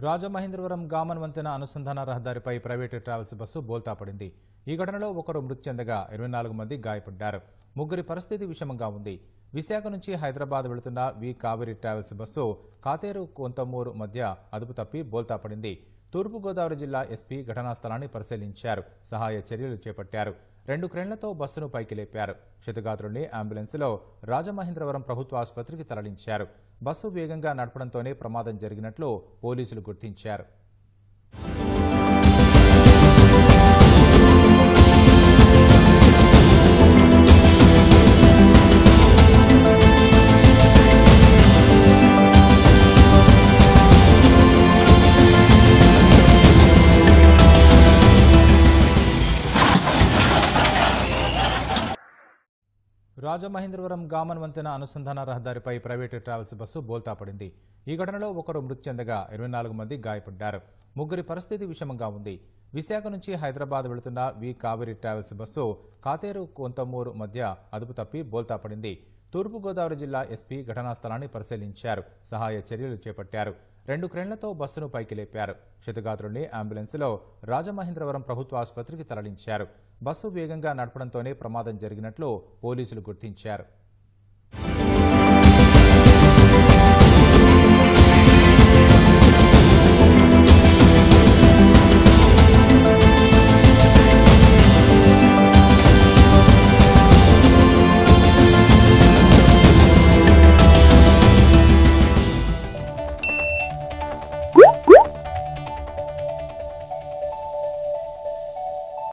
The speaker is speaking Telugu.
రాజమహేంద్రవరం గామన్ వంతెన అనుసంధాన రహదారిపై ప్రైవేటు ట్రావెల్స్ బస్సు బోల్తా పడింది. ఈ ఘటనలో ఒకరు మృతి చెందగా 24 మంది గాయపడ్డారు. ముగ్గురి పరిస్థితి విషమంగా ఉంది. విశాఖ నుంచి హైదరాబాద్ వెళుతున్న వి కావేరి ట్రావెల్స్ బస్సు కాతేరు కొంతమూరు మధ్య అదుపు తప్పి బోల్తా పడింది. తూర్పుగోదావరి జిల్లా ఎస్పీ ఘటనా స్థలాన్ని పరిశీలించారు. సహాయ చర్యలు చేపట్టారు. 2 క్రేన్లతో బస్సును పైకి లేపారు. క్షతగాత్రుల్ని అంబులెన్స్లో రాజమహేంద్రవరం ప్రభుత్వ ఆసుపత్రికి తరలించారు. బస్సు వేగంగా నడపడంతోనే ప్రమాదం జరిగినట్లు పోలీసులు గుర్తించారు. రాజమహేంద్రవరం గామన్ వంతెన అనుసంధాన రహదారిపై ప్రైవేటు ట్రావెల్స్ బస్సు బోల్తా పడింది. ఈ ఘటనలో ఒకరు మృతి చెందగా 24 మంది గాయపడ్డారు. ముగ్గురి పరిస్థితి విషమంగా ఉంది. విశాఖ నుంచి హైదరాబాద్ వెళుతున్న వి కావేరి ట్రావెల్స్ బస్సు కాతేరు కొంతమూరు మధ్య అదుపు తప్పి బోల్తా పడింది. తూర్పుగోదావరి జిల్లా ఎస్పీ ఘటనా స్థలాన్ని పరిశీలించారు. సహాయ చర్యలు చేపట్టారు. 2 క్రేన్లతో బస్సును పైకి లేపారు. క్షతగాత్రుల్ని అంబులెన్స్లో రాజమహేంద్రవరం ప్రభుత్వ ఆసుపత్రికి తరలించారు. బస్సు వేగంగా నడపడంతోనే ప్రమాదం జరిగినట్లు పోలీసులు గుర్తించారు.